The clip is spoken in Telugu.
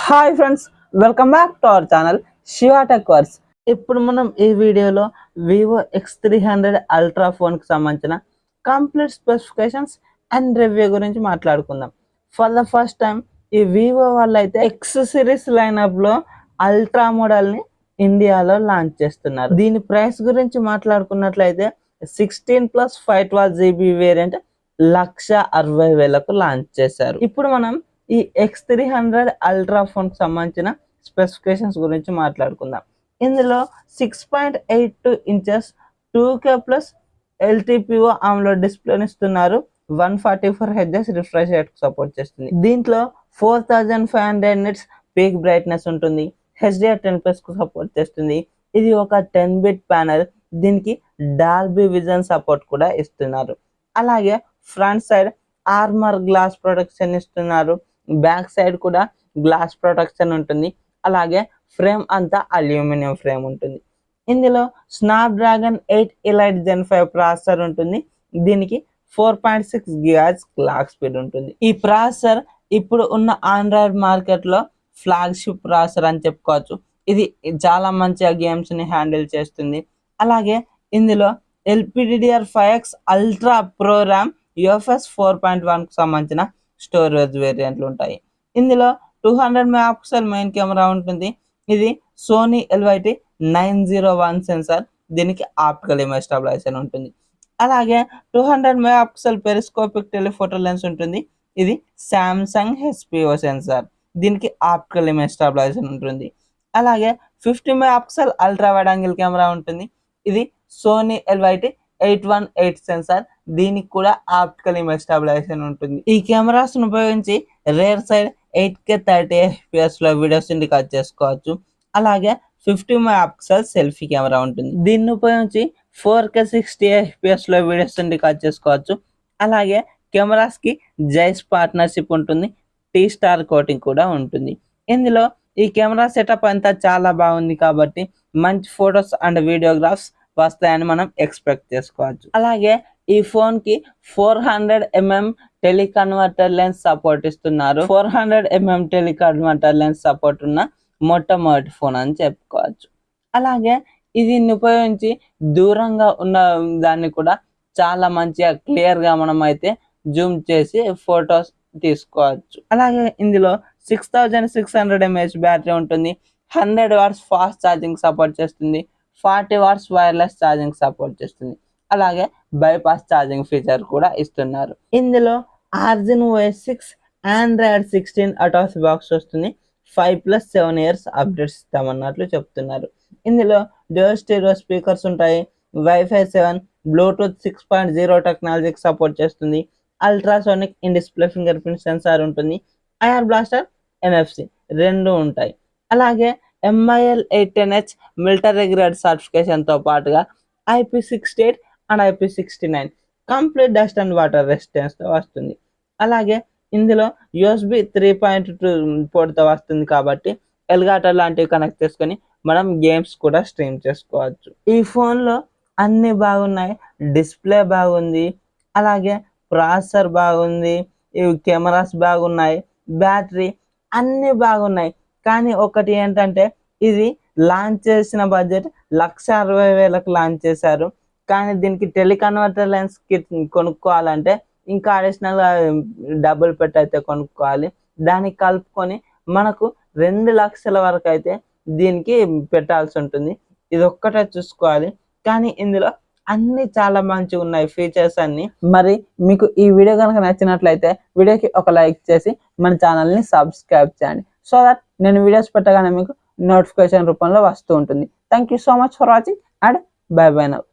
Hi friends, welcome back to our channel Shiva tech verse. ఇప్పుడు మనం ఈ వీడియోలో వివో X300 అల్ట్రా ఫోన్కి సంబంధించిన కంప్లీట్ స్పెసిఫికేషన్స్ అండ్ రివ్యూ గురించి మాట్లాడుకుందాం. ఫర్ ద ఫస్ట్ టైం ఈ వివో వాళ్ళు అయితే ఎక్స్ సిరీస్ లైనప్లో అల్ట్రా మోడల్ని ఇండియాలో లాంచ్ చేస్తున్నారు. దీని ప్రైస్ గురించి మాట్లాడుకున్నట్లయితే 16+512GB వేరియంట్ 1,60,000కు లాంచ్ చేశారు. ఇప్పుడు మనం ఈ X300 అల్ట్రా ఫోన్కి సంబంధించిన స్పెసిఫికేషన్స్ గురించి మాట్లాడుకుందాం. ఇందులో 6.82 inches 2K plus LTPO AMOLED డిస్ప్లేని ఇస్తున్నారు. 144Hz రిఫ్రెష్ రేట్కి సపోర్ట్ చేస్తుంది. దీంట్లో 4500 నిట్స్ పీక్ బ్రైట్నెస్ ఉంటుంది. HDR10+కు సపోర్ట్ చేస్తుంది. ఇది ఒక 10-bit ప్యానెల్. దీనికి డాల్బీ విజన్ సపోర్ట్ కూడా ఇస్తున్నారు. అలాగే front side armour glass protection ఇస్తున్నారు. బ్యాక్ సైడ్ కూడా గ్లాస్ ప్రొటెక్షన్ ఉంటుంది. అలాగే ఫ్రేమ్ అంతా అల్యూమినియం ఫ్రేమ్ ఉంటుంది. ఇందులో స్నాప్డ్రాగన్ 8 ఎలైట్ Gen 5 ప్రాసెసర్ ఉంటుంది. దీనికి 4.6 GHz క్లాక్ స్పీడ్ ఉంటుంది. ఈ ప్రాసెసర్ ఇప్పుడు ఉన్న ఆండ్రాయిడ్ మార్కెట్లో ఫ్లాగ్షిప్ ప్రాసెసర్ అని చెప్పుకోవచ్చు. ఇది చాలా మంచిగా గేమ్స్ని హ్యాండిల్ చేస్తుంది. అలాగే ఇందులో LPDDR5X ultra pro RAM UFS 4.1కు సంబంధించిన స్టోరేజ్ వేరియంట్లు ఉంటాయి. ఇందులో 200 మెగాపిక్సెల్ మెయిన్ కెమెరా ఉంటుంది. ఇది సోనీ LYT-901 సెన్సార్. దీనికి ఆప్టికల్ ఇమేజ్ స్టెబిలైజేషన్ ఉంటుంది. అలాగే 200 మెగాపిక్సెల్ పెరిస్కోపిక్ టెలిఫోటో లెన్స్ ఉంటుంది. ఇది సామ్సంగ్ HPO సెన్సార్. దీనికి ఆప్టికల్ ఇమేజ్ స్టెబిలైజేషన్ ఉంటుంది. అలాగే 50 megapixel ultra wide angle camera ఉంటుంది. ఇది సోనీ LYT-818 సెన్సార్. దీనికి కూడా ఆప్టికల్ ఇమేజ్ స్టెబిలైజేషన్ ఉంటుంది. ఈ కెమెరాస్ ఉపయోగించి రేర్ సైడ్ 8K 30fps లో వీడియోస్ రికార్డ్ చేసుకోవచ్చు. అలాగే 50 మెగాపిక్సెల్ సెల్ఫీ కెమెరా ఉంటుంది. దీన్ని ఉపయోగించి 4K 60fps లో వీడియోస్ రికార్డ్ చేసుకోవచ్చు. అలాగే కెమెరాస్ కి జైస్ పార్ట్నర్షిప్ ఉంటుంది. T-Star కోటింగ్ కూడా ఉంటుంది. ఇందులో ఈ కెమెరా సెటప్ అంతా చాలా బాగుంది కాబట్టి మంచి ఫొటోస్ అండ్ వీడియోగ్రాఫ్స్ వస్తాయని మనం ఎక్స్పెక్ట్ చేసుకోవచ్చు. అలాగే ఈ ఫోన్ కి 400mm టెలికన్వర్టర్ లెన్స్ సపోర్ట్ ఇస్తున్నారు. 400mm టెలికన్వర్టర్ లెన్స్ సపోర్ట్ ఉన్న మొట్టమొదటి ఫోన్ అని చెప్పుకోవచ్చు. అలాగే ఇది ఉపయోగించి దూరంగా ఉన్న దాన్ని కూడా చాలా మంచిగా క్లియర్ గా మనం అయితే జూమ్ చేసి ఫొటోస్ తీసుకోవచ్చు. అలాగే ఇందులో 6600 mAh బ్యాటరీ ఉంటుంది. 100 watts ఫాస్ట్ ఛార్జింగ్ సపోర్ట్ చేస్తుంది. 40 watts వైర్లెస్ ఛార్జింగ్ సపోర్ట్ చేస్తుంది. అలాగే బైపాస్ ఛార్జింగ్ ఫీచర్ కూడా ఇస్తున్నారు. ఇందులో Argin OS 6 Android 16 out of the box వస్తుంది. 5+7 years అప్డేట్స్ ఇస్తామన్నట్లు చెప్తున్నారు. ఇందులో డ్యూయల్ స్టీరియో స్పీకర్స్ ఉంటాయి. Wi-Fi 7 Bluetooth 6.0 టెక్నాలజీకి సపోర్ట్ చేస్తుంది. Ultrasonic in display finger print censor ఉంటుంది. ఐఆర్ బ్లాస్టర్ NFC రెండు ఉంటాయి. అలాగే MIL 810H మిలిటరీ గ్రేడ్ సర్టిఫికేషన్తో పాటుగా IP68 and IP69 complete dust and water రెసిస్టెన్స్తో వస్తుంది. అలాగే ఇందులో USB 3.2 పోర్ట్తో వస్తుంది కాబట్టి ఎల్గాటో లాంటివి కనెక్ట్ చేసుకొని మనం గేమ్స్ కూడా స్ట్రీమ్ చేసుకోవచ్చు. ఈ ఫోన్లో అన్నీ బాగున్నాయి. డిస్ప్లే బాగుంది. అలాగే ప్రాసెసర్ బాగుంది. ఇవి కెమెరాస్ బాగున్నాయి. బ్యాటరీ అన్నీ బాగున్నాయి. కానీ ఒకటి ఏంటంటే ఇది లాంచ్ చేసిన బడ్జెట్ 1,60,000కు లాంచ్ చేశారు. కానీ దీనికి టెలికన్వర్టర్ లెన్స్ కిట్ కొనుక్కోవాలంటే ఇంకా అడిషనల్గా డబ్బులు పెట్టి అయితే కొనుక్కోవాలి. దానికి కలుపుకొని మనకు 2 లక్షల వరకు అయితే దీనికి పెట్టాల్సి ఉంటుంది. ఇది ఒక్కటే చూసుకోవాలి. కానీ ఇందులో అన్ని చాలా మంచిగా ఉన్నాయి ఫీచర్స్ అన్ని. మరి మీకు ఈ వీడియో కనుక నచ్చినట్లయితే వీడియోకి ఒక లైక్ చేసి మన ఛానల్ని సబ్స్క్రైబ్ చేయండి. సో దట్ నేను వీడియోస్ పెట్టగానే మీకు నోటిఫికేషన్ రూపంలో వస్తూ ఉంటుంది. Thank you so much for watching and by by now.